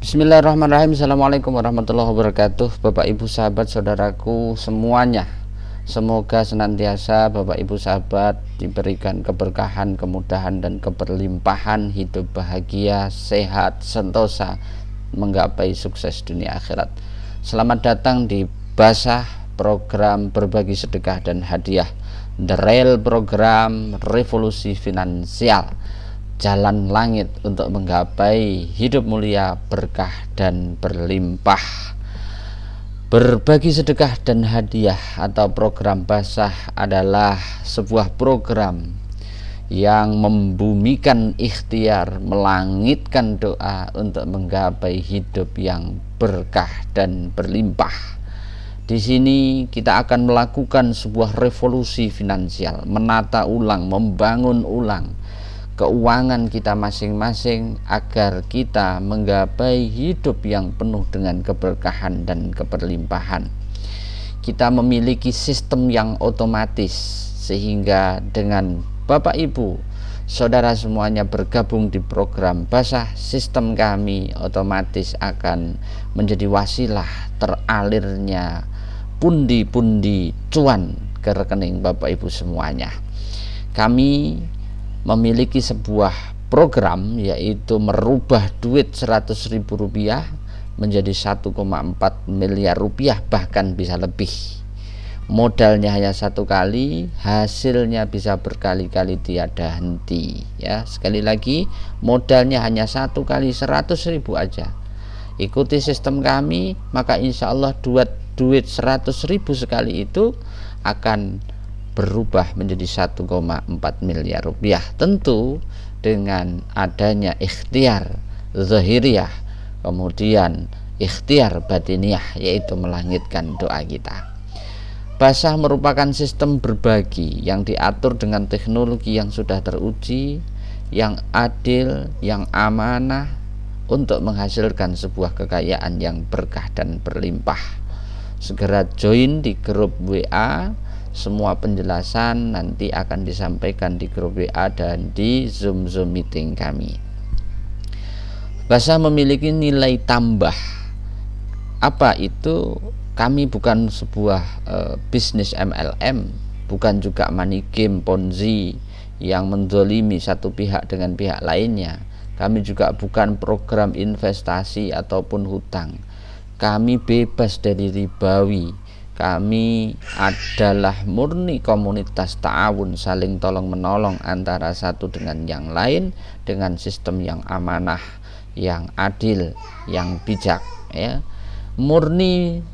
Bismillahirrahmanirrahim. Assalamualaikum warahmatullahi wabarakatuh. Bapak ibu sahabat saudaraku semuanya, semoga senantiasa Bapak ibu sahabat diberikan keberkahan, kemudahan dan keberlimpahan, hidup bahagia, sehat, sentosa, menggapai sukses dunia akhirat. Selamat datang di Basah, program berbagi sedekah dan hadiah, The Real Program Revolusi Finansial, jalan langit untuk menggapai hidup mulia, berkah dan berlimpah. Berbagi sedekah dan hadiah atau program Basah adalah sebuah program yang membumikan ikhtiar, melangitkan doa untuk menggapai hidup yang berkah dan berlimpah. Di sini kita akan melakukan sebuah revolusi finansial, menata ulang, membangun ulang keuangan kita masing-masing agar kita menggapai hidup yang penuh dengan keberkahan dan keberlimpahan. Kita memiliki sistem yang otomatis sehingga dengan Bapak Ibu saudara semuanya bergabung di program Basah, sistem kami otomatis akan menjadi wasilah teralirnya pundi-pundi cuan ke rekening Bapak Ibu semuanya. Kami memiliki sebuah program, yaitu merubah duit Rp100.000 menjadi 1,4 miliar rupiah, bahkan bisa lebih. Modalnya hanya satu kali, hasilnya bisa berkali-kali tiada henti. Ya, sekali lagi, modalnya hanya satu kali 100.000 aja. Ikuti sistem kami, maka insya Allah duit 100.000 sekali itu akan berubah menjadi 1,4 miliar rupiah, tentu dengan adanya ikhtiar zahiriyah, kemudian ikhtiar batiniah, yaitu melangitkan doa kita. Basah merupakan sistem berbagi yang diatur dengan teknologi yang sudah teruji, yang adil, yang amanah, untuk menghasilkan sebuah kekayaan yang berkah dan berlimpah. Segera join di grup WA. Semua penjelasan nanti akan disampaikan di grup WA dan di Zoom meeting kami. Basah memiliki nilai tambah. Apa itu? Kami bukan sebuah bisnis MLM, bukan juga money game Ponzi yang menzolimi satu pihak dengan pihak lainnya. Kami juga bukan program investasi ataupun hutang. Kami bebas dari ribawi. Kami adalah murni komunitas ta'awun, saling tolong menolong antara satu dengan yang lain, dengan sistem yang amanah, yang adil, yang bijak, ya. Murni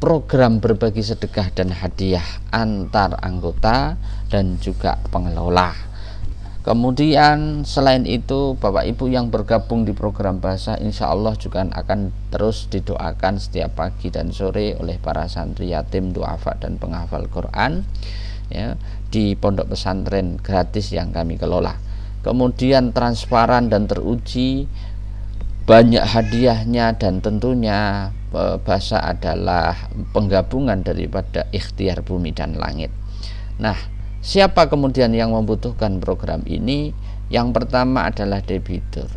program berbagi sedekah dan hadiah antar anggota dan juga pengelola. Kemudian selain itu, Bapak Ibu yang bergabung di program Basah insya Allah juga akan terus didoakan setiap pagi dan sore oleh para santri yatim, duafa dan penghafal Quran, ya, di pondok pesantren gratis yang kami kelola. Kemudian transparan dan teruji, banyak hadiahnya, dan tentunya Basah adalah penggabungan daripada ikhtiar bumi dan langit. Nah, siapa kemudian yang membutuhkan program ini? Yang pertama adalah debitur,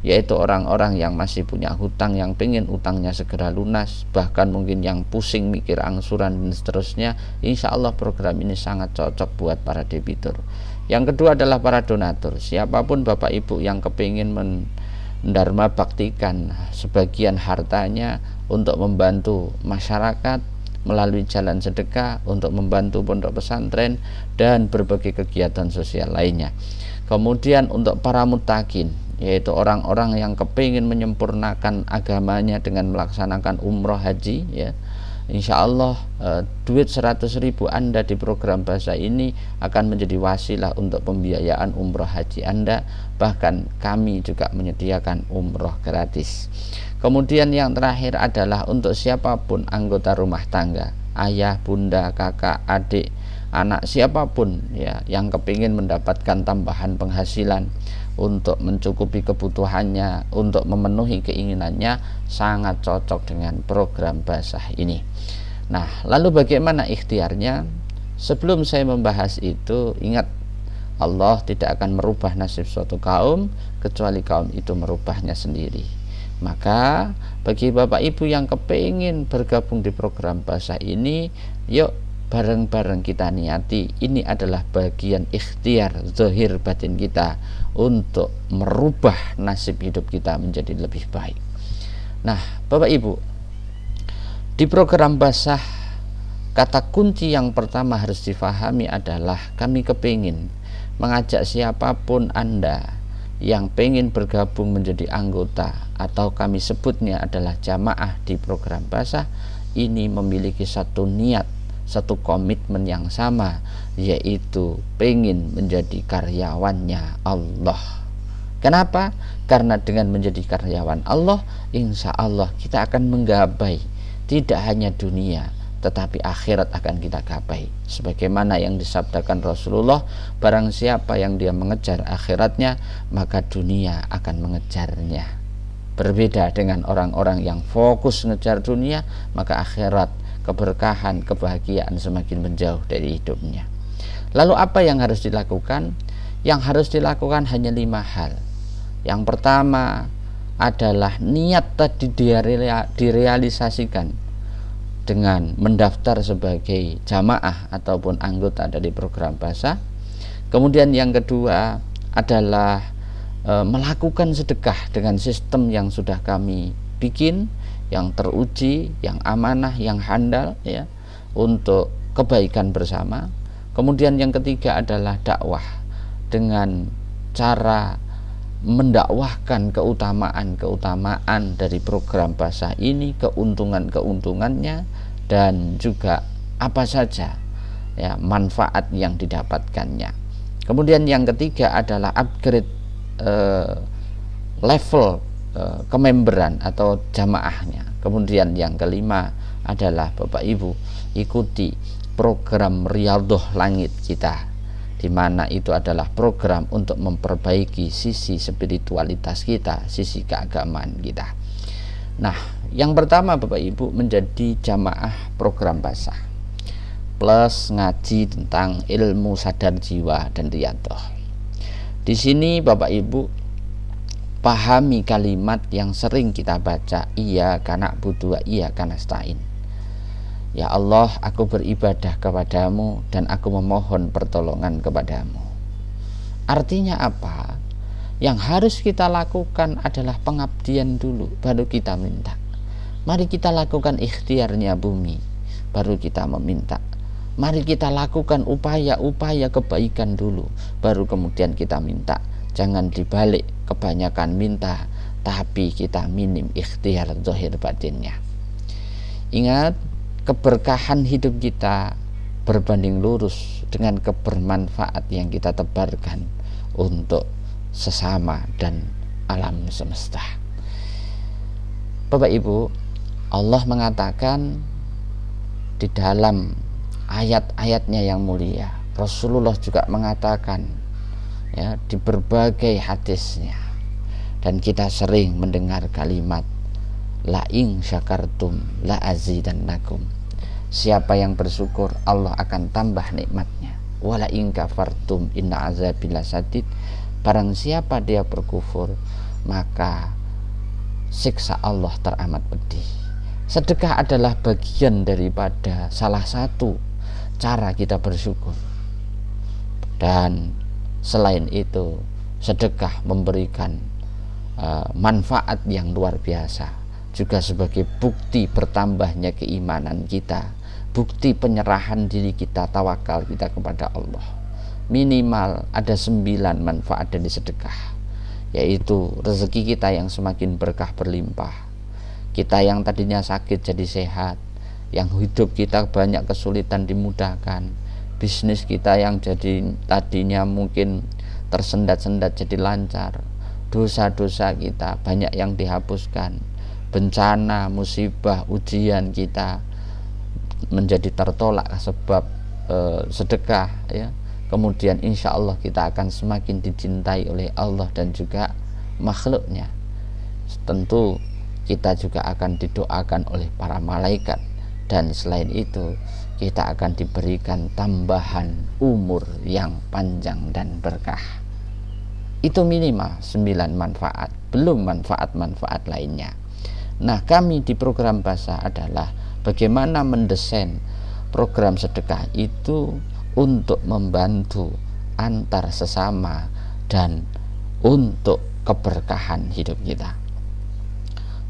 yaitu orang-orang yang masih punya hutang, yang pengen utangnya segera lunas, bahkan mungkin yang pusing mikir angsuran dan seterusnya. Insya Allah program ini sangat cocok buat para debitur. Yang kedua adalah para donatur. Siapapun Bapak Ibu yang kepingin mendharma baktikan sebagian hartanya untuk membantu masyarakat melalui jalan sedekah, untuk membantu pondok pesantren dan berbagai kegiatan sosial lainnya. Kemudian untuk para mutakin, yaitu orang-orang yang kepingin menyempurnakan agamanya dengan melaksanakan umroh haji, ya, insya Allah duit 100.000 Anda di program Basah ini akan menjadi wasilah untuk pembiayaan umroh haji Anda. Bahkan kami juga menyediakan umroh gratis. Kemudian yang terakhir adalah untuk siapapun anggota rumah tangga, ayah, bunda, kakak, adik, anak, siapapun, ya, yang kepingin mendapatkan tambahan penghasilan untuk mencukupi kebutuhannya, untuk memenuhi keinginannya, sangat cocok dengan program Basah ini. Nah, lalu bagaimana ikhtiarnya? Sebelum saya membahas itu, ingat, Allah tidak akan merubah nasib suatu kaum kecuali kaum itu merubahnya sendiri. Maka bagi Bapak Ibu yang kepingin bergabung di program bahasa ini, yuk bareng-bareng kita niati. Ini adalah bagian ikhtiar zahir batin kita untuk merubah nasib hidup kita menjadi lebih baik. Nah, Bapak Ibu, di program bahasa, kata kunci yang pertama harus difahami adalah kami kepingin mengajak siapapun Anda yang pengen bergabung menjadi anggota, atau kami sebutnya adalah jamaah di program bahasa ini, memiliki satu niat, satu komitmen yang sama, yaitu pengen menjadi karyawannya Allah. Kenapa? Karena dengan menjadi karyawan Allah, insya Allah kita akan menggapai tidak hanya dunia, tetapi akhirat akan kita gapai. Sebagaimana yang disabdakan Rasulullah, barang siapa yang dia mengejar akhiratnya, maka dunia akan mengejarnya. Berbeda dengan orang-orang yang fokus mengejar dunia, maka akhirat, keberkahan, kebahagiaan semakin menjauh dari hidupnya. Lalu apa yang harus dilakukan? Yang harus dilakukan hanya 5 hal. Yang pertama adalah niat tadi direalisasikan dengan mendaftar sebagai jamaah ataupun anggota dari program bahasa. Kemudian yang kedua adalah melakukan sedekah dengan sistem yang sudah kami bikin, yang teruji, yang amanah, yang handal, ya, untuk kebaikan bersama. Kemudian yang ketiga adalah dakwah dengan cara mendakwahkan keutamaan dari program bahasa ini, keuntungannya, dan juga apa saja ya manfaat yang didapatkannya. Kemudian yang ketiga adalah upgrade level kememberan atau jamaahnya. Kemudian yang kelima adalah Bapak Ibu ikuti program Riyadhah Langit kita, di mana itu adalah program untuk memperbaiki sisi spiritualitas kita, sisi keagamaan kita. Nah, yang pertama Bapak Ibu menjadi jamaah program bahasa plus ngaji tentang ilmu sadar jiwa dan riyadhah. Di sini Bapak Ibu pahami kalimat yang sering kita baca, iyyaka na'budu wa iyyaka nasta'in. Ya Allah, aku beribadah kepadamu dan aku memohon pertolongan kepadamu. Artinya apa? Yang harus kita lakukan adalah pengabdian dulu, baru kita minta. Mari kita lakukan ikhtiarnya bumi, baru kita meminta. Mari kita lakukan upaya-upaya kebaikan dulu, baru kemudian kita minta. Jangan dibalik, kebanyakan minta tapi kita minim ikhtiar zahir batinnya. Ingat, keberkahan hidup kita berbanding lurus dengan kebermanfaat yang kita tebarkan untuk sesama dan alam semesta. Bapak Ibu, Allah mengatakan di dalam ayat-ayatnya yang mulia, Rasulullah juga mengatakan ya di berbagai hadisnya, dan kita sering mendengar kalimat la in syakartum la azidannakum. Siapa yang bersyukur, Allah akan tambah nikmatnya. Wala in kafartum inna azabi lasadid. Barang siapa dia berkufur, maka siksa Allah teramat pedih. Sedekah adalah bagian daripada salah satu cara kita bersyukur. Dan selain itu, sedekah memberikan manfaat yang luar biasa, juga sebagai bukti bertambahnya keimanan kita, bukti penyerahan diri kita, tawakal kita kepada Allah. Minimal ada 9 manfaat dari sedekah, yaitu rezeki kita yang semakin berkah berlimpah, kita yang tadinya sakit jadi sehat, yang hidup kita banyak kesulitan dimudahkan, bisnis kita yang jadi tadinya mungkin tersendat-sendat jadi lancar, dosa-dosa kita banyak yang dihapuskan, bencana, musibah, ujian kita menjadi tertolak sebab sedekah, ya. Kemudian insya Allah kita akan semakin dicintai oleh Allah dan juga makhluknya. Tentu kita juga akan didoakan oleh para malaikat, dan selain itu kita akan diberikan tambahan umur yang panjang dan berkah. Itu minimal 9 manfaat, belum manfaat-manfaat lainnya. Nah, kami di program Basah adalah bagaimana mendesain program sedekah itu untuk membantu antar sesama dan untuk keberkahan hidup kita.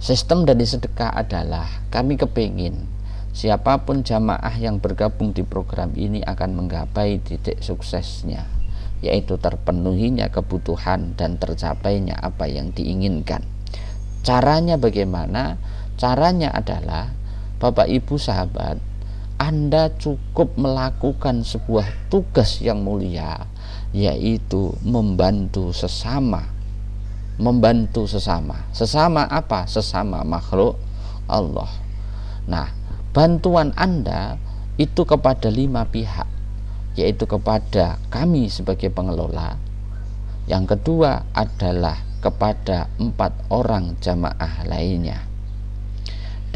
Sistem dari sedekah adalah kami kepingin siapapun jamaah yang bergabung di program ini akan menggapai titik suksesnya, yaitu terpenuhinya kebutuhan dan tercapainya apa yang diinginkan. Caranya bagaimana? Caranya adalah Bapak Ibu sahabat, Anda cukup melakukan sebuah tugas yang mulia, yaitu membantu sesama. Membantu sesama. Sesama apa? Sesama makhluk Allah. Nah, bantuan Anda itu kepada 5 pihak, yaitu kepada kami sebagai pengelola. Yang kedua adalah kepada 4 orang jamaah lainnya.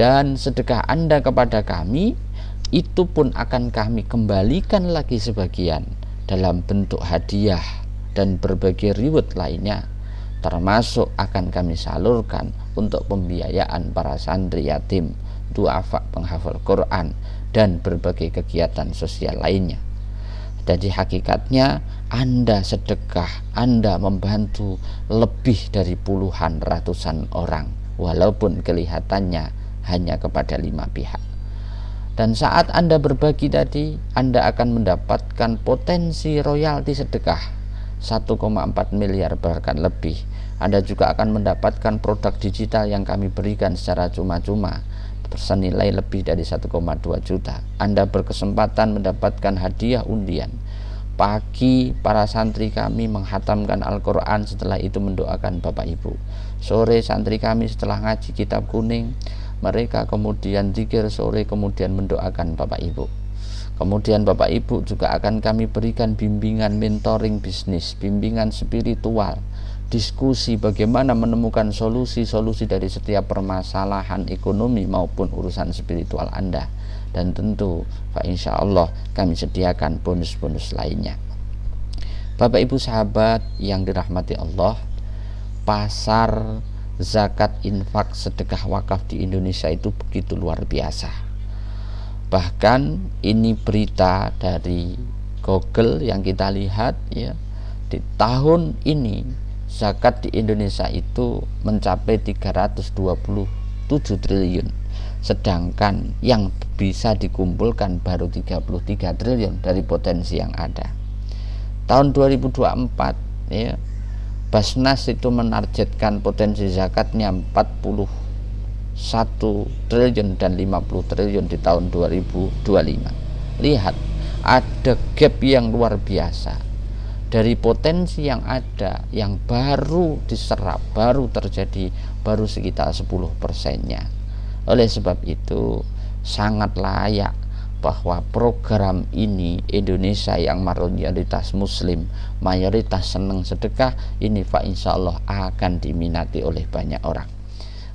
Dan sedekah Anda kepada kami itu pun akan kami kembalikan lagi sebagian dalam bentuk hadiah dan berbagai reward lainnya, termasuk akan kami salurkan untuk pembiayaan para santri yatim, duafa penghafal Quran, dan berbagai kegiatan sosial lainnya. Jadi hakikatnya Anda sedekah, Anda membantu lebih dari puluhan ratusan orang, walaupun kelihatannya hanya kepada 5 pihak. Dan saat Anda berbagi tadi, Anda akan mendapatkan potensi royalti sedekah 1,4 miliar bahkan lebih. Anda juga akan mendapatkan produk digital yang kami berikan secara cuma-cuma senilai lebih dari 1,2 juta. Anda berkesempatan mendapatkan hadiah undian. Pagi para santri kami menghatamkan Al-Quran, setelah itu mendoakan Bapak Ibu. Sore santri kami setelah ngaji kitab kuning, mereka kemudian zikir sore, kemudian mendoakan Bapak Ibu. Kemudian Bapak Ibu juga akan kami berikan bimbingan mentoring bisnis, bimbingan spiritual, diskusi bagaimana menemukan solusi-solusi dari setiap permasalahan ekonomi maupun urusan spiritual Anda. Dan tentu insya Allah kami sediakan bonus-bonus lainnya. Bapak Ibu sahabat yang dirahmati Allah, pasar zakat, infak, sedekah, wakaf di Indonesia itu begitu luar biasa. Bahkan ini berita dari Google yang kita lihat ya, di tahun ini zakat di Indonesia itu mencapai 327 triliun, sedangkan yang bisa dikumpulkan baru 33 triliun dari potensi yang ada. Tahun 2024 ya, Basnas itu menargetkan potensi zakatnya 41 triliun dan 50 triliun di tahun 2025. Lihat, ada gap yang luar biasa dari potensi yang ada, yang baru diserap, baru terjadi, baru sekitar 10%-nya. Oleh sebab itu sangat layak bahwa program ini Indonesia yang mayoritas muslim, mayoritas senang sedekah ini insya Allah akan diminati oleh banyak orang.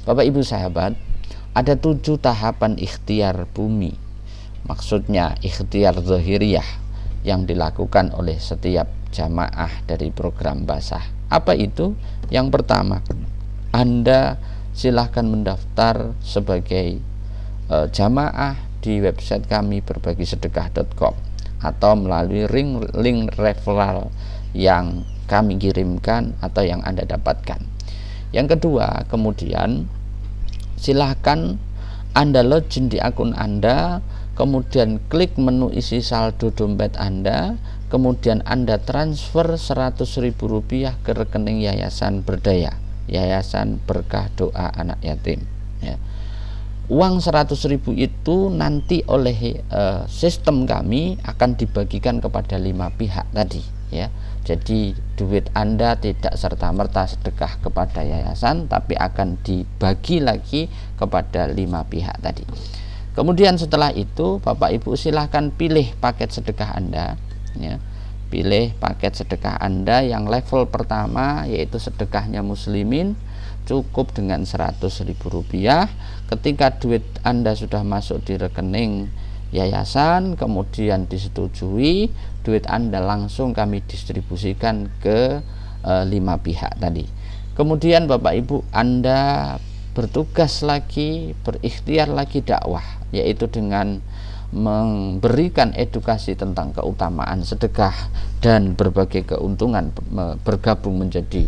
Bapak Ibu sahabat, ada 7 tahapan ikhtiar bumi, maksudnya ikhtiar zahiriyah yang dilakukan oleh setiap jamaah dari program Basah. Apa itu? Yang pertama, Anda silahkan mendaftar sebagai jamaah di website kami berbagisedekah.com atau melalui link referral yang kami kirimkan atau yang Anda dapatkan. Yang kedua, kemudian silahkan Anda login di akun Anda, kemudian klik menu isi saldo dompet Anda, kemudian Anda transfer Rp100.000 ke rekening Yayasan Berdaya, Yayasan Berkah Doa Anak Yatim ya. Uang 100.000 itu nanti oleh sistem kami akan dibagikan kepada 5 pihak tadi ya. Jadi duit Anda tidak serta-merta sedekah kepada yayasan, tapi akan dibagi lagi kepada 5 pihak tadi. Kemudian setelah itu Bapak Ibu silahkan pilih paket sedekah Anda ya. Pilih paket sedekah Anda yang level pertama, yaitu sedekahnya muslimin, cukup dengan Rp100.000. Ketika duit Anda sudah masuk di rekening yayasan, kemudian disetujui, duit Anda langsung kami distribusikan ke 5 pihak tadi. Kemudian Bapak Ibu, Anda bertugas lagi, berikhtiar lagi dakwah, yaitu dengan memberikan edukasi tentang keutamaan sedekah dan berbagai keuntungan bergabung menjadi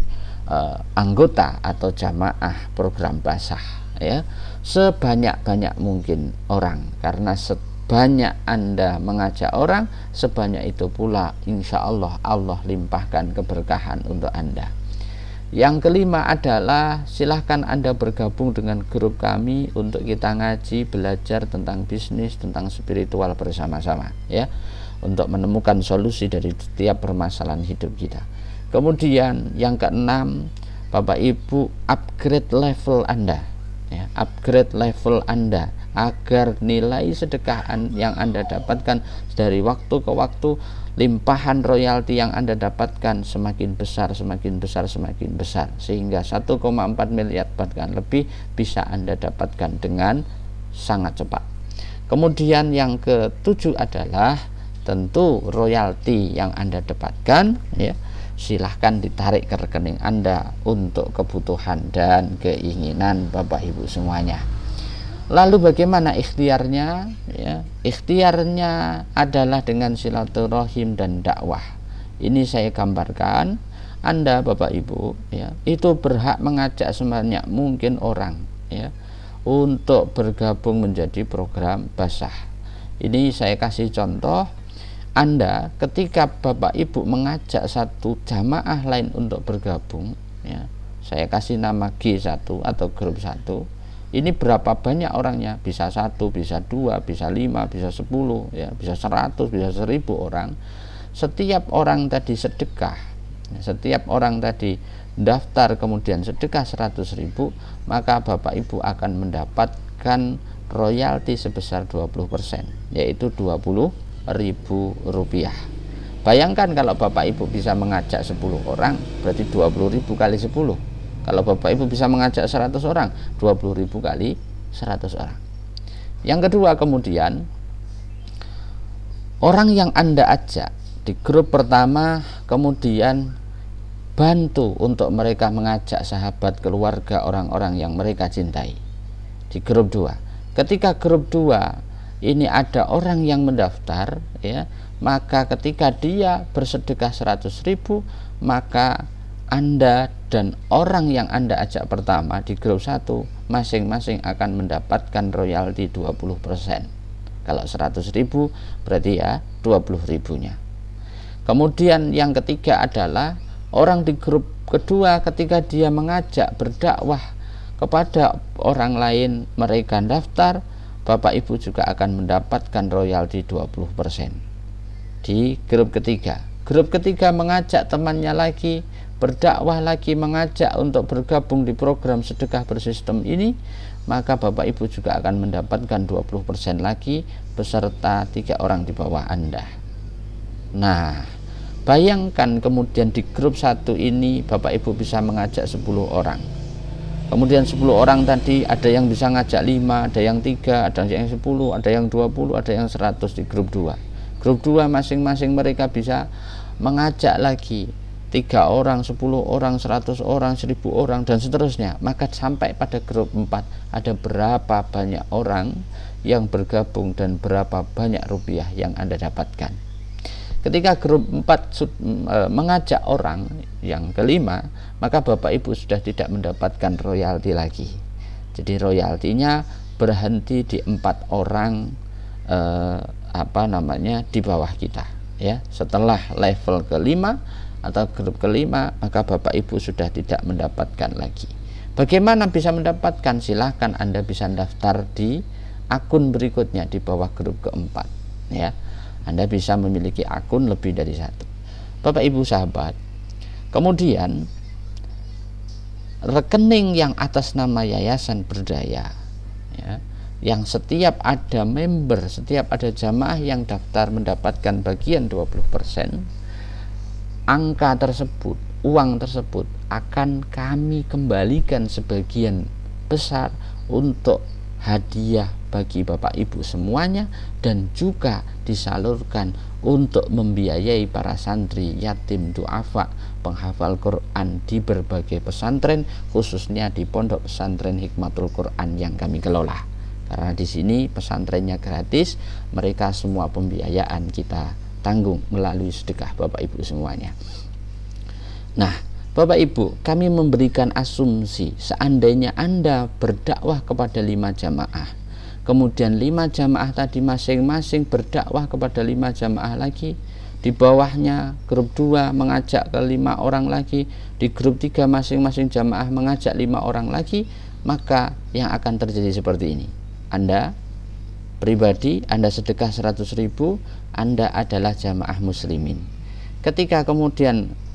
anggota atau jamaah program basah, ya, sebanyak-banyak mungkin orang, karena sebanyak Anda mengajak orang, sebanyak itu pula insya Allah Allah limpahkan keberkahan untuk Anda. Yang kelima adalah silahkan Anda bergabung dengan grup kami untuk kita ngaji, belajar tentang bisnis, tentang spiritual bersama-sama, ya, untuk menemukan solusi dari setiap permasalahan hidup kita. Kemudian yang keenam, Bapak Ibu, upgrade level Anda, ya, upgrade level Anda agar nilai sedekah yang Anda dapatkan dari waktu ke waktu, limpahan royalti yang Anda dapatkan semakin besar, semakin besar, semakin besar, sehingga 1,4 miliar bahkan lebih bisa Anda dapatkan dengan sangat cepat. Kemudian yang ketujuh adalah tentu royalti yang Anda dapatkan, ya, silahkan ditarik ke rekening Anda untuk kebutuhan dan keinginan Bapak Ibu semuanya. Lalu bagaimana ikhtiarnya? Ya, ikhtiarnya adalah dengan silaturahim dan dakwah. Ini saya gambarkan. Anda Bapak Ibu, ya, itu berhak mengajak sebanyak mungkin orang, ya, untuk bergabung menjadi program basah. Ini saya kasih contoh. Anda ketika Bapak Ibu mengajak satu jamaah lain untuk bergabung, ya, saya kasih nama G1 atau grup 1. Ini berapa banyak orangnya? Bisa 1, bisa 2, bisa 5, bisa 10, ya, bisa 100, bisa 1000 orang. Setiap orang tadi sedekah, setiap orang tadi daftar kemudian sedekah 100.000, maka Bapak Ibu akan mendapatkan royalti sebesar 20%, yaitu 20.000 rupiah. Bayangkan kalau Bapak Ibu bisa mengajak 10 orang, berarti 20.000 kali 10. Kalau Bapak Ibu bisa mengajak 100 orang, 20.000 kali 100 orang. Yang kedua, kemudian orang yang Anda ajak di grup pertama, kemudian bantu untuk mereka mengajak sahabat, keluarga, orang-orang yang mereka cintai. Di grup 2, ketika grup 2 ini ada orang yang mendaftar, ya, maka ketika dia bersedekah 100.000, maka Anda dan orang yang Anda ajak pertama di grup 1 masing-masing akan mendapatkan royalti 20%. Kalau 100.000 berarti ya 20.000-nya. Kemudian yang ketiga adalah orang di grup kedua, ketika dia mengajak berdakwah kepada orang lain, mereka daftar, Bapak Ibu juga akan mendapatkan royalti 20%. Di grup ketiga, grup ketiga mengajak temannya lagi berdakwah lagi, mengajak untuk bergabung di program sedekah bersistem ini, maka Bapak Ibu juga akan mendapatkan 20% lagi beserta 3 orang di bawah Anda. Nah, bayangkan kemudian di grup 1 ini Bapak Ibu bisa mengajak 10 orang. Kemudian 10 orang tadi ada yang bisa ngajak 5, ada yang 3, ada yang 10, ada yang 20, ada yang 100 di grup 2. Grup 2 masing-masing mereka bisa mengajak lagi 3 orang, 10 orang, 100 orang, 1000 orang, dan seterusnya. Maka sampai pada grup 4 ada berapa banyak orang yang bergabung dan berapa banyak rupiah yang Anda dapatkan. Ketika grup 4 mengajak orang yang kelima, maka Bapak Ibu sudah tidak mendapatkan royalti lagi. Jadi royaltinya berhenti di 4 orang di bawah kita, ya. Setelah level kelima atau grup kelima, maka Bapak Ibu sudah tidak mendapatkan lagi. Bagaimana bisa mendapatkan? Silahkan Anda bisa daftar di akun berikutnya di bawah grup keempat, ya. Anda bisa memiliki akun lebih dari 1. Bapak Ibu sahabat, kemudian rekening yang atas nama Yayasan Berdaya, ya, yang setiap ada member, setiap ada jamaah yang daftar mendapatkan bagian 20%, angka tersebut, uang tersebut akan kami kembalikan sebagian besar untuk hadiah bagi Bapak Ibu semuanya, dan juga disalurkan untuk membiayai para santri, yatim, duafa, penghafal Quran di berbagai pesantren, khususnya di Pondok Pesantren Hikmatul Quran yang kami kelola. Karena di sini pesantrennya gratis, mereka semua pembiayaan kita tanggung melalui sedekah Bapak Ibu semuanya. Nah, Bapak Ibu, kami memberikan asumsi seandainya Anda berdakwah kepada 5 jamaah, kemudian 5 jamaah tadi masing-masing berdakwah kepada 5 jamaah lagi, di bawahnya grup 2 mengajak ke 5 orang lagi, di grup 3 masing-masing jamaah mengajak 5 orang lagi, maka yang akan terjadi seperti ini. Anda pribadi, Anda sedekah 100.000, Anda adalah jamaah muslimin. Ketika kemudian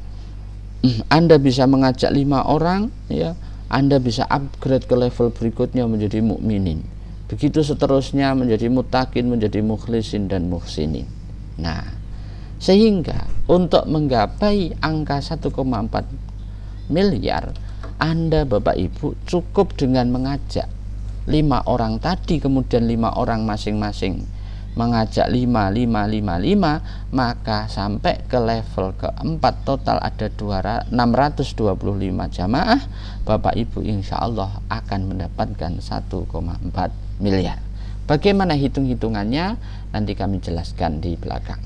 Anda bisa mengajak 5 orang, ya, Anda bisa upgrade ke level berikutnya menjadi mukminin. Begitu seterusnya menjadi muttaqin, menjadi mukhlisin dan muhsinin. Nah, sehingga untuk menggapai angka 1,4 miliar, Anda Bapak Ibu cukup dengan mengajak 5 orang tadi, kemudian 5 orang masing-masing mengajak 5, maka sampai ke level keempat total ada 625 jamaah, Bapak Ibu insya Allah akan mendapatkan 1,4 miliar. Bagaimana hitung-hitungannya nanti kami jelaskan di belakang.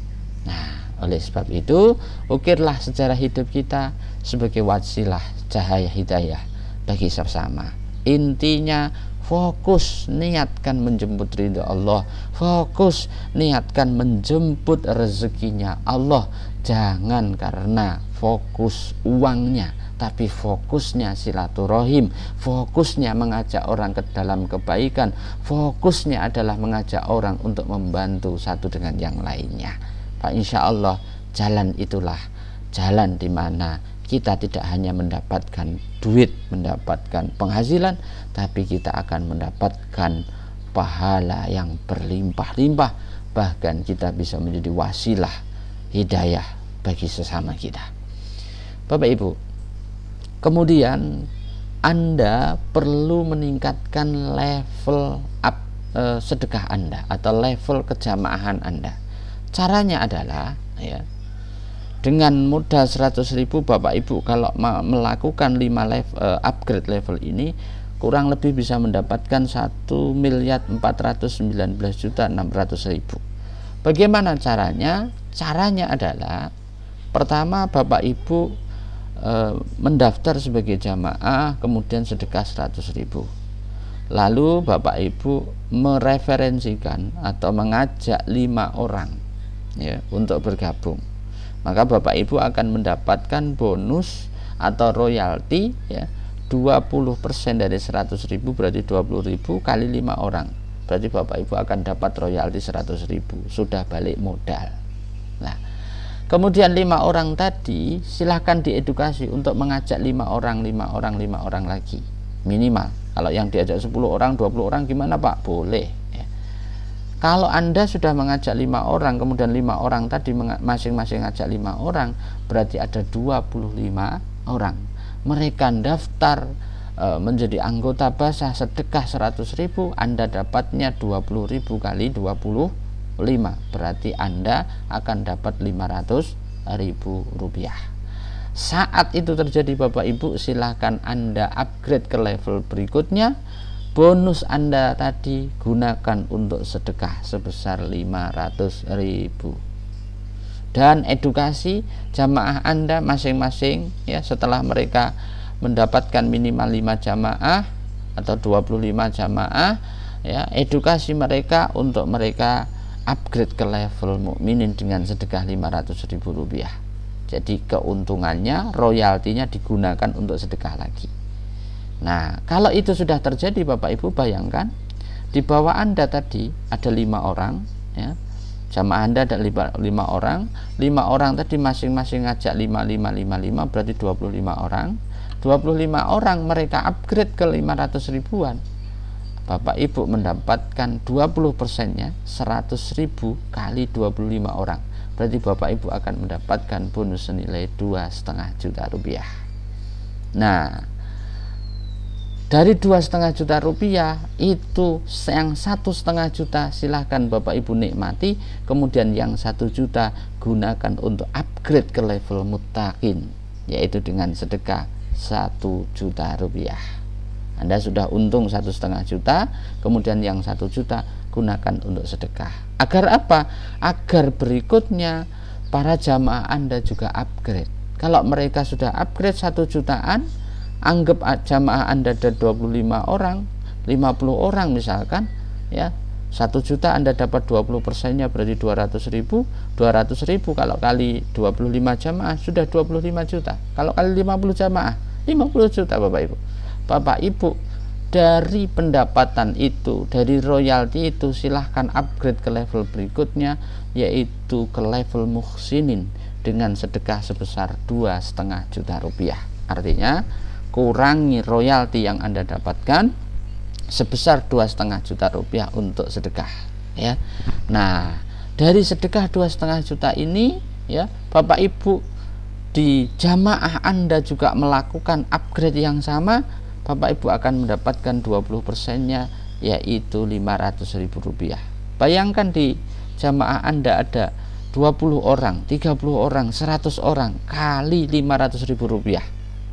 Nah, oleh sebab itu ukirlah sejarah hidup kita sebagai wasilah cahaya hidayah bagi sesama. Intinya fokus niatkan menjemput ridha Allah, fokus niatkan menjemput rezekinya Allah. Jangan karena fokus uangnya, tapi fokusnya silaturahim, fokusnya mengajak orang ke dalam kebaikan, fokusnya adalah mengajak orang untuk membantu satu dengan yang lainnya. Pak, insya Allah jalan itulah jalan di mana kita tidak hanya mendapatkan duit, mendapatkan penghasilan, tapi kita akan mendapatkan pahala yang berlimpah-limpah. Bahkan kita bisa menjadi wasilah hidayah bagi sesama kita. Bapak Ibu, kemudian Anda perlu meningkatkan level sedekah Anda atau level kejamaahan Anda. Caranya adalah, ya, dengan modal 100.000 Bapak Ibu kalau melakukan 5 upgrade level ini kurang lebih bisa mendapatkan 1.419.600.000. Bagaimana caranya? Caranya adalah pertama Bapak Ibu mendaftar sebagai jamaah, kemudian sedekah 100.000. Lalu Bapak Ibu mereferensikan atau mengajak 5 orang, ya, untuk bergabung. Maka Bapak Ibu akan mendapatkan bonus atau royalti, ya, 20% dari 100.000 berarti 20.000 kali 5 orang. Berarti Bapak Ibu akan dapat royalti 100.000, sudah balik modal. Nah, kemudian 5 orang tadi silahkan diedukasi untuk mengajak 5 orang lagi minimal. Kalau yang diajak 10 orang, 20 orang gimana Pak? Boleh. Kalau Anda sudah mengajak 5 orang, kemudian 5 orang tadi masing-masing ngajak 5 orang, berarti ada 25 orang. Mereka daftar menjadi anggota basah sedekah 100.000, Anda dapatnya 20.000 kali 25, berarti Anda akan dapat 500.000 rupiah. Saat itu terjadi Bapak Ibu, silahkan Anda upgrade ke level berikutnya. Bonus Anda tadi gunakan untuk sedekah sebesar 500.000. Dan edukasi jamaah Anda masing-masing, ya, setelah mereka mendapatkan minimal 5 jamaah atau 25 jamaah, ya, edukasi mereka untuk mereka upgrade ke level mukminin dengan sedekah 500.000 rupiah. Jadi keuntungannya, royaltinya digunakan untuk sedekah lagi. Nah, kalau itu sudah terjadi Bapak Ibu, bayangkan di bawah Anda tadi ada 5 orang, ya, jamaah Anda ada 5 orang, 5 orang tadi masing-masing ngajak 5, berarti 25 orang. 25 orang mereka upgrade ke 500 ribuan. Bapak Ibu mendapatkan 20%-nya 100.000 kali 25 orang. Berarti Bapak Ibu akan mendapatkan bonus senilai 2,5 juta rupiah. Nah, Dari 2,5 juta rupiah itu yang 1,5 juta silahkan Bapak Ibu nikmati, kemudian yang 1 juta gunakan untuk upgrade ke level muttaqin, yaitu dengan sedekah 1 juta rupiah. Anda sudah untung 1,5 juta, kemudian yang 1 juta gunakan untuk sedekah. Agar apa? Agar berikutnya para jamaah Anda juga upgrade. Kalau mereka sudah upgrade 1 jutaan, anggap jamaah Anda ada 25 orang, 50 orang misalkan, ya, 1 juta Anda dapat 20%-nya berarti 200.000. 200.000 kalau kali 25 jamaah sudah 25 juta. Kalau kali 50 jamaah 50 juta Bapak Ibu. Bapak Ibu, dari pendapatan itu, dari royalti itu, silahkan upgrade ke level berikutnya, yaitu ke level muhsinin dengan sedekah sebesar 2,5 juta rupiah. Artinya kurangi royalti yang Anda dapatkan sebesar 2,5 juta rupiah untuk sedekah, ya. Nah, dari sedekah 2,5 juta ini, ya, Bapak Ibu, di jamaah Anda juga melakukan upgrade yang sama, Bapak Ibu akan mendapatkan 20%-nya, yaitu 500.000 rupiah. Bayangkan di jamaah Anda ada 20 orang, 30 orang, 100 orang, kali 500.000 rupiah.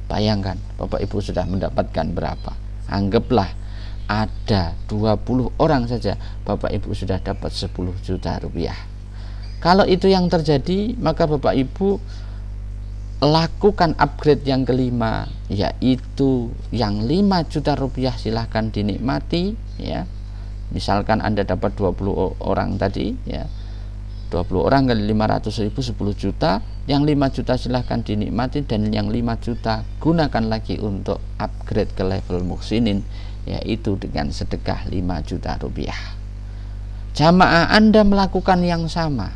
Bayangkan Bapak Ibu sudah mendapatkan berapa. Anggaplah ada 20 orang saja, Bapak Ibu sudah dapat 10 juta rupiah. Kalau itu yang terjadi, maka Bapak Ibu lakukan upgrade yang kelima, yaitu yang 5 juta rupiah silahkan dinikmati, ya. Misalkan Anda dapat 20 orang tadi, ya, 20 orang kali 500.000 10 juta, yang 5 juta silahkan dinikmati, dan yang 5 juta gunakan lagi untuk upgrade ke level muhsinin, yaitu dengan sedekah 5 juta rupiah. Jamaah Anda melakukan yang sama,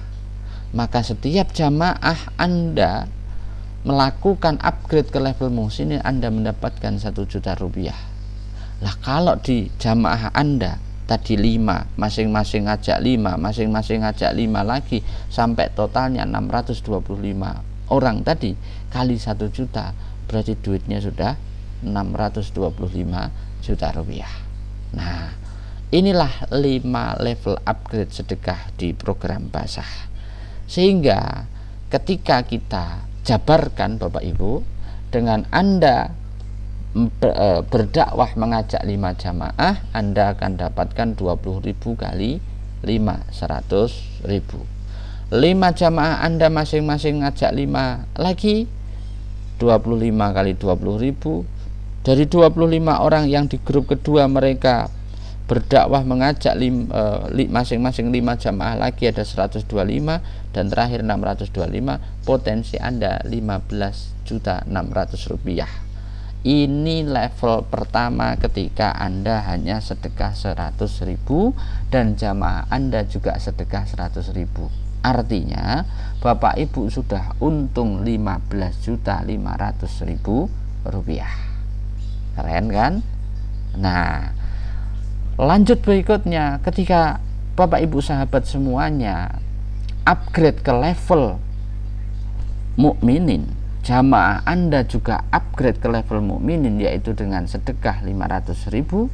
maka setiap jamaah Anda melakukan upgrade ke level muhsinin, Anda mendapatkan 1 juta rupiah. Lah kalau di jamaah Anda tadi 5, masing-masing ngajak 5, masing-masing ngajak 5 lagi, sampai totalnya 625 orang tadi, kali 1 juta, berarti duitnya sudah 625 juta rupiah. Nah, inilah 5 level upgrade sedekah di program Basah. Sehingga ketika kita jabarkan Bapak Ibu, dengan Anda berdakwah mengajak 5 jamaah, Anda akan dapatkan 20.000 kali 5, 100.000. 5 jamaah Anda masing-masing ngajak 5 lagi, 25 kali 20.000. Dari 25 orang yang di grup kedua mereka berdakwah mengajak masing-masing 5 jamaah lagi, ada 125, dan terakhir 625, potensi Anda 15.600.000 rupiah. Ini level pertama ketika Anda hanya sedekah 100.000 dan jamaah Anda juga sedekah 100.000. Artinya Bapak Ibu sudah untung 15.500.000 rupiah. Keren kan? Nah, lanjut berikutnya, ketika Bapak Ibu sahabat semuanya upgrade ke level mukminin, jamaah Anda juga upgrade ke level mukminin, yaitu dengan sedekah 500.000,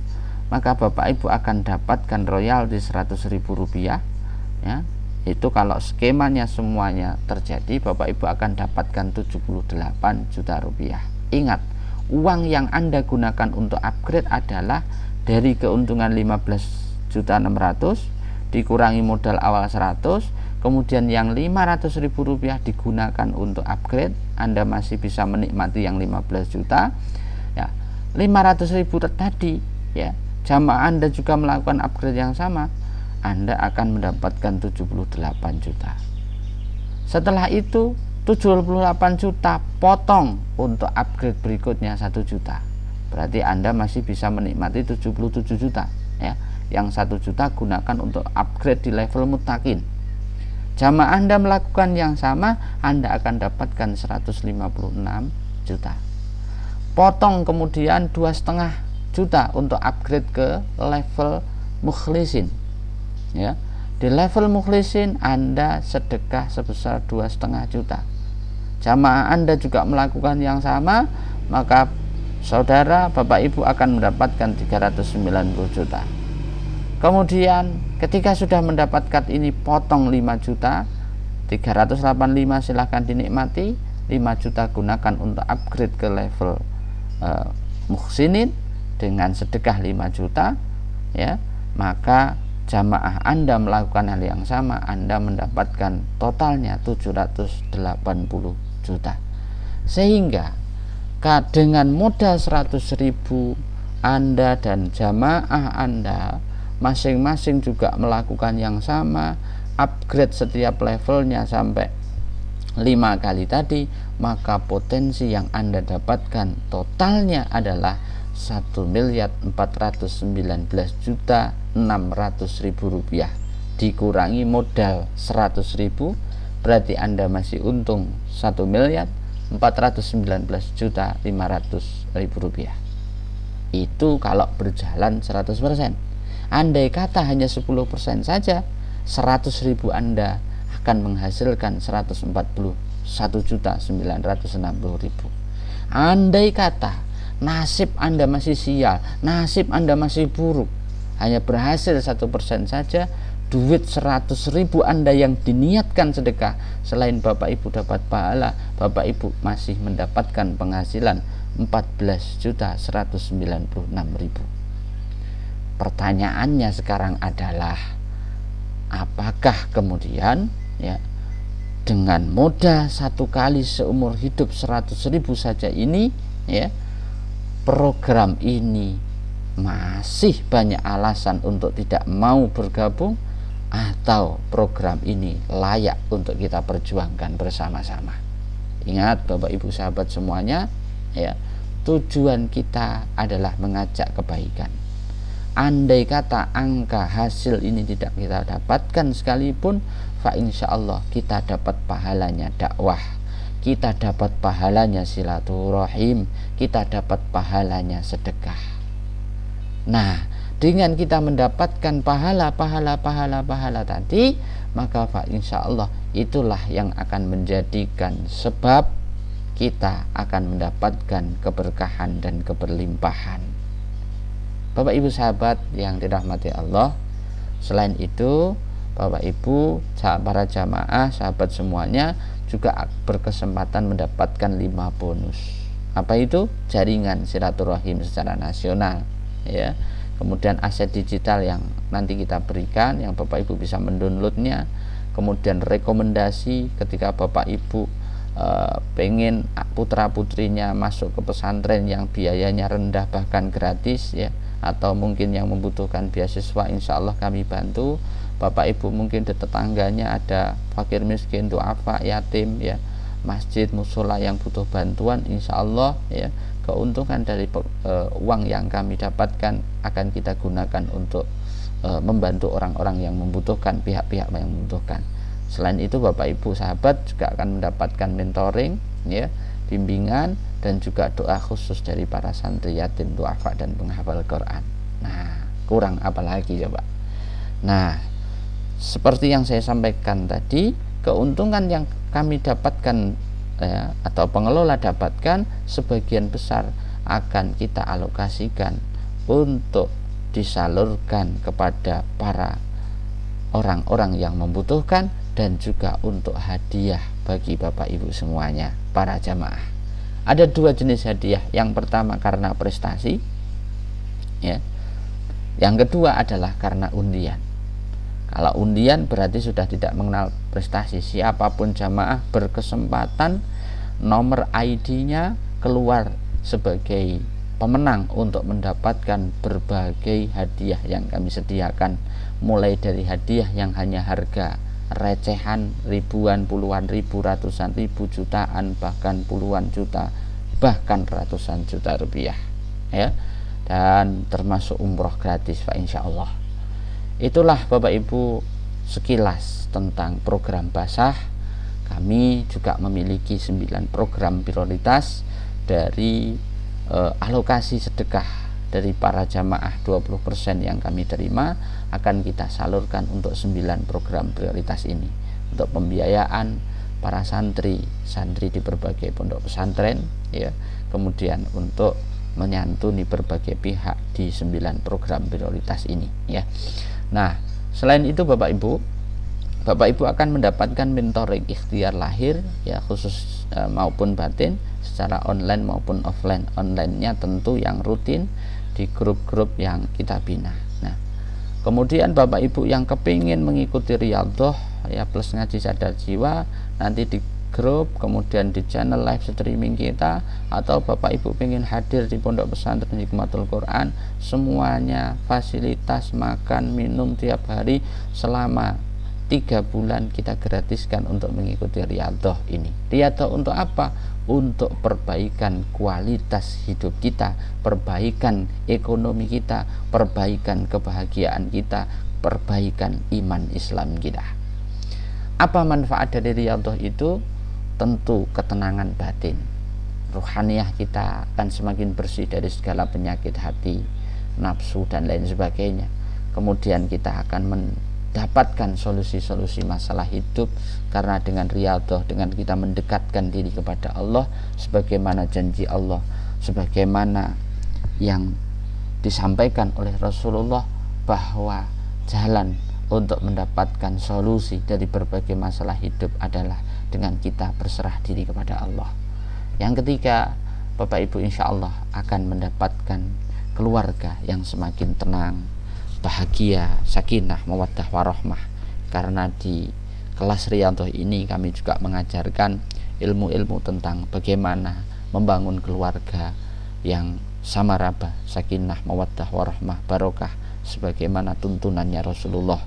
maka Bapak Ibu akan dapatkan royalti 100.000 rupiah, ya. Itu kalau skemanya semuanya terjadi, Bapak Ibu akan dapatkan 78 juta rupiah. Ingat, uang yang Anda gunakan untuk upgrade adalah dari keuntungan 15.600.000 dikurangi modal awal 100, kemudian yang 500.000 rupiah digunakan untuk upgrade, Anda masih bisa menikmati yang 15 juta, ya. 500.000 tadi, ya, jamaah Anda juga melakukan upgrade yang sama, Anda akan mendapatkan 78 juta. Setelah itu 78 juta potong untuk upgrade berikutnya 1 juta. Berarti Anda masih bisa menikmati 77 juta, ya. Yang 1 juta gunakan untuk upgrade di level muttaqin. Jamaah Anda melakukan yang sama, Anda akan dapatkan 156 juta. Potong kemudian 2,5 juta untuk upgrade ke level mukhlisin, ya. Di level mukhlisin Anda sedekah sebesar 2,5 juta. Jamaah Anda juga melakukan yang sama, maka saudara Bapak Ibu akan mendapatkan 390 juta. Kemudian ketika sudah mendapatkan ini, potong 5 juta, 385 silahkan dinikmati. 5 juta gunakan untuk upgrade ke level muhsinin dengan sedekah 5 juta, ya, maka jamaah Anda melakukan hal yang sama, Anda mendapatkan totalnya 780 juta. Sehingga dengan modal 100.000 Anda dan jamaah Anda masing-masing juga melakukan yang sama, upgrade setiap levelnya sampai 5 kali tadi, maka potensi yang Anda dapatkan totalnya adalah 1.419.600.000 rupiah dikurangi modal 100.000, berarti Anda masih untung 1.419.500.000 rupiah. Itu kalau berjalan 100%. Andai kata hanya 10% saja, 100.000 Anda akan menghasilkan 141.960.000. Andai kata nasib Anda masih sial, nasib Anda masih buruk, hanya berhasil 1% saja, duit 100.000 Anda yang diniatkan sedekah, selain Bapak Ibu dapat pahala, Bapak Ibu masih mendapatkan penghasilan 14.196.000. Pertanyaannya sekarang adalah, apakah kemudian, ya, dengan modal satu kali seumur hidup 100.000 saja ini, ya, program ini masih banyak alasan untuk tidak mau bergabung, atau program ini layak untuk kita perjuangkan bersama-sama? Ingat Bapak Ibu sahabat semuanya, ya, tujuan kita adalah mengajak kebaikan. Andai kata angka hasil ini tidak kita dapatkan sekalipun, fa insyaallah kita dapat pahalanya dakwah, kita dapat pahalanya silaturahim, kita dapat pahalanya sedekah. Nah, dengan kita mendapatkan pahala tadi, maka fa insyaallah itulah yang akan menjadikan sebab kita akan mendapatkan keberkahan dan keberlimpahan. Bapak Ibu sahabat yang dirahmati Allah, selain itu Bapak Ibu para jamaah sahabat semuanya juga berkesempatan mendapatkan 5 bonus. Apa itu? Jaringan silaturahim secara nasional, ya. Kemudian aset digital yang nanti kita berikan, yang Bapak Ibu bisa mendownloadnya. Kemudian rekomendasi ketika Bapak Ibu pengen putra putrinya masuk ke pesantren yang biayanya rendah bahkan gratis, ya, atau mungkin yang membutuhkan beasiswa, insya Allah kami bantu. Bapak Ibu mungkin di tetangganya ada fakir miskin, duafa, yatim, ya, masjid, musola yang butuh bantuan, insya Allah, ya, keuntungan dari uang yang kami dapatkan akan kita gunakan untuk membantu orang-orang yang membutuhkan, pihak-pihak yang membutuhkan. Selain itu Bapak Ibu sahabat juga akan mendapatkan mentoring, ya, bimbingan, dan juga doa khusus dari para santri, yatim, duafa, dan penghafal Quran. Nah, kurang apa lagi coba? Nah, seperti yang saya sampaikan tadi, keuntungan yang kami dapatkan, ya, atau pengelola dapatkan, sebagian besar akan kita alokasikan untuk disalurkan kepada para orang-orang yang membutuhkan, dan juga untuk hadiah bagi Bapak Ibu semuanya, para jamaah. Ada 2 jenis hadiah. Yang pertama karena prestasi, ya. Yang kedua adalah karena undian. Kalau undian berarti sudah tidak mengenal prestasi. Siapapun jamaah berkesempatan nomor ID-nya keluar sebagai pemenang untuk mendapatkan berbagai hadiah yang kami sediakan, mulai dari hadiah yang hanya harga recehan ribuan, puluhan ribu, ratusan ribu, jutaan, bahkan puluhan juta, bahkan ratusan juta rupiah, ya, dan termasuk umroh gratis, Pak, insya Allah. Itulah Bapak Ibu sekilas tentang program basah. Kami juga memiliki 9 program prioritas. Dari alokasi sedekah dari para jamaah 20% yang kami terima akan kita salurkan untuk 9 program prioritas ini, untuk pembiayaan para santri di berbagai pondok pesantren, ya, kemudian untuk menyantuni berbagai pihak di 9 program prioritas ini ya. Nah, selain itu Bapak Ibu akan mendapatkan mentoring ikhtiar lahir ya, khusus maupun batin secara online maupun offline. Online-nya tentu yang rutin di grup-grup yang kita bina. Nah, kemudian Bapak Ibu yang kepingin mengikuti Riyadhah ya plus ngaji sadar jiwa, nanti di grup, kemudian di channel live streaming kita, atau Bapak Ibu pengen hadir di Pondok Pesantren Hikmatul Quran, semuanya fasilitas makan minum tiap hari selama 3 bulan kita gratiskan untuk mengikuti Riyadhah ini. Riyadhah untuk apa? Untuk perbaikan kualitas hidup kita, perbaikan ekonomi kita, perbaikan kebahagiaan kita, perbaikan iman Islam kita. Apa manfaat dari Riyadhah itu? Tentu ketenangan batin, rohaniah kita akan semakin bersih dari segala penyakit hati, nafsu dan lain sebagainya. Kemudian kita akan mendapatkan solusi-solusi masalah hidup, karena dengan Riyadhah, dengan kita mendekatkan diri kepada Allah sebagaimana janji Allah, sebagaimana yang disampaikan oleh Rasulullah, bahwa jalan untuk mendapatkan solusi dari berbagai masalah hidup adalah dengan kita berserah diri kepada Allah. Yang ketiga, Bapak Ibu insya Allah akan mendapatkan keluarga yang semakin tenang, bahagia, sakinah, mawaddah warahmah. Karena di kelas Riyadhah ini kami juga mengajarkan ilmu-ilmu tentang bagaimana membangun keluarga yang samarabah, sakinah, mawaddah warahmah, barokah sebagaimana tuntunannya Rasulullah.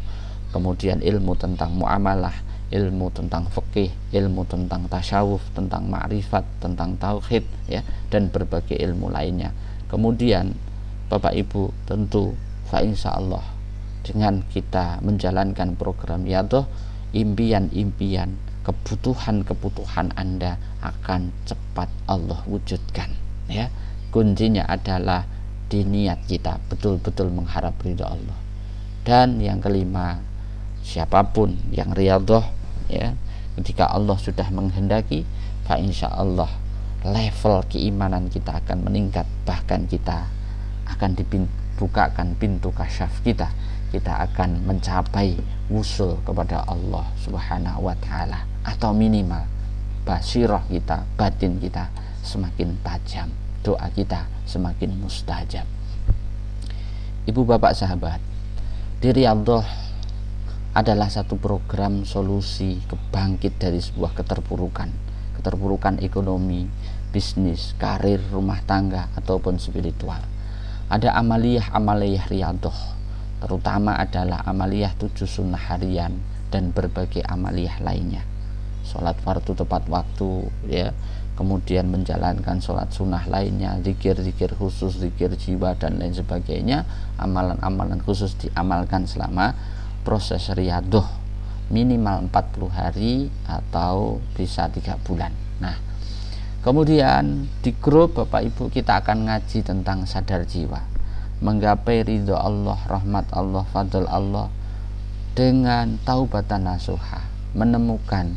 Kemudian ilmu tentang muamalah, ilmu tentang fikih, ilmu tentang tasyawuf, tentang ma'rifat, tentang tauhid ya, dan berbagai ilmu lainnya. Kemudian Bapak Ibu tentu insyaallah dengan kita menjalankan program Riyadhah, impian-impian, kebutuhan-kebutuhan Anda akan cepat Allah wujudkan ya. Kuncinya adalah di niat kita betul-betul mengharap ridha Allah. Dan yang kelima, siapapun yang Riyadhah ya, ketika Allah sudah menghendaki, insyaallah level keimanan kita akan meningkat, bahkan kita akan dibukakan pintu kasyaf kita akan mencapai wusul kepada Allah Subhanahu wa taala, atau minimal basirah kita, batin kita semakin tajam, doa kita semakin mustajab. Ibu bapak sahabat, di Riyadhah adalah satu program solusi kebangkit dari sebuah keterpurukan ekonomi, bisnis, karir, rumah tangga ataupun spiritual. Ada amaliyah Riyadhah, terutama adalah amaliyah 7 sunnah harian dan berbagai amaliyah lainnya. Sholat fardu tepat waktu ya, kemudian menjalankan sholat sunnah lainnya, zikir-zikir khusus, zikir jiwa dan lain sebagainya. Amalan-amalan khusus diamalkan selama proses Riyadhah, minimal 40 hari atau bisa 3 bulan. Nah, kemudian di grup Bapak Ibu kita akan ngaji tentang sadar jiwa, menggapai ridho Allah, rahmat Allah, fadl Allah dengan taubatan nasuha, menemukan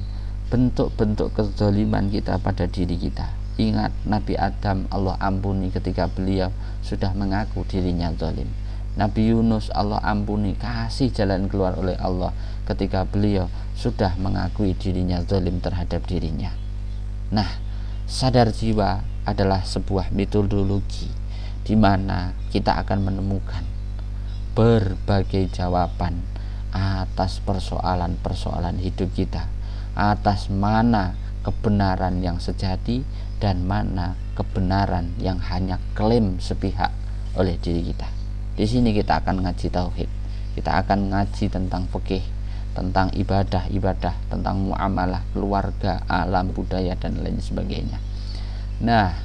bentuk-bentuk kezaliman kita pada diri kita. Ingat, Nabi Adam Allah ampuni ketika beliau sudah mengaku dirinya zalim. Nabi Yunus Allah ampuni, kasih jalan keluar oleh Allah ketika beliau sudah mengakui dirinya zalim terhadap dirinya. Nah, sadar jiwa adalah sebuah metodologi di mana kita akan menemukan berbagai jawaban atas persoalan-persoalan hidup kita, atas mana kebenaran yang sejati dan mana kebenaran yang hanya klaim sepihak oleh diri kita. Di sini kita akan ngaji tauhid, kita akan ngaji tentang fikih, tentang ibadah, tentang muamalah, keluarga, alam, budaya dan lain sebagainya. Nah,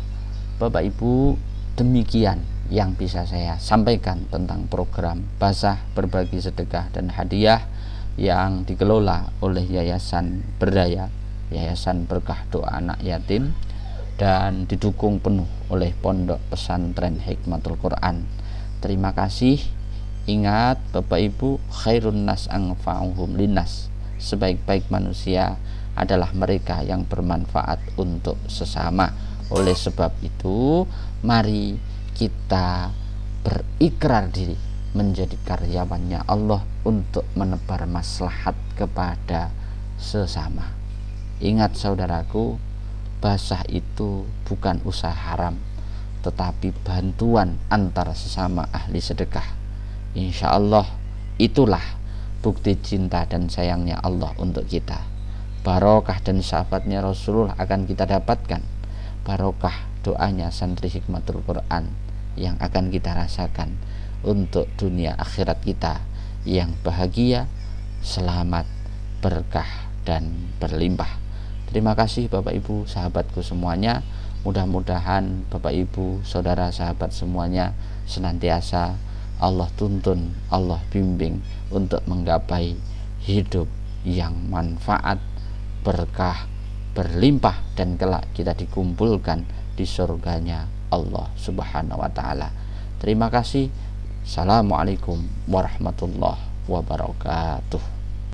Bapak Ibu, demikian yang bisa saya sampaikan tentang program Basah Berbagi Sedekah dan Hadiah yang dikelola oleh Yayasan Berdaya, Yayasan Berkah Doa Anak Yatim, dan didukung penuh oleh Pondok Pesantren Hikmatul Quran. Terima kasih. Ingat Bapak Ibu, khairun nas anfa'uhum linnas, sebaik-baik manusia adalah mereka yang bermanfaat untuk sesama. Oleh sebab itu, mari kita berikrar diri menjadi karyawannya Allah untuk menebar maslahat kepada sesama. Ingat saudaraku, basah itu bukan usaha haram, tetapi bantuan antara sesama ahli sedekah. Insya Allah itulah bukti cinta dan sayangnya Allah untuk kita. Barokah dan sahabatnya Rasulullah akan kita dapatkan. Barokah doanya santri Hikmatul Quran yang akan kita rasakan untuk dunia akhirat kita yang bahagia, selamat, berkah, dan berlimpah. Terima kasih Bapak Ibu sahabatku semuanya. Mudah-mudahan Bapak Ibu saudara sahabat semuanya senantiasa Allah tuntun, Allah bimbing untuk menggapai hidup yang manfaat, berkah, berlimpah, dan kelak kita dikumpulkan di surganya Allah Subhanahu wa ta'ala. Terima kasih. Assalamualaikum warahmatullahi wabarakatuh.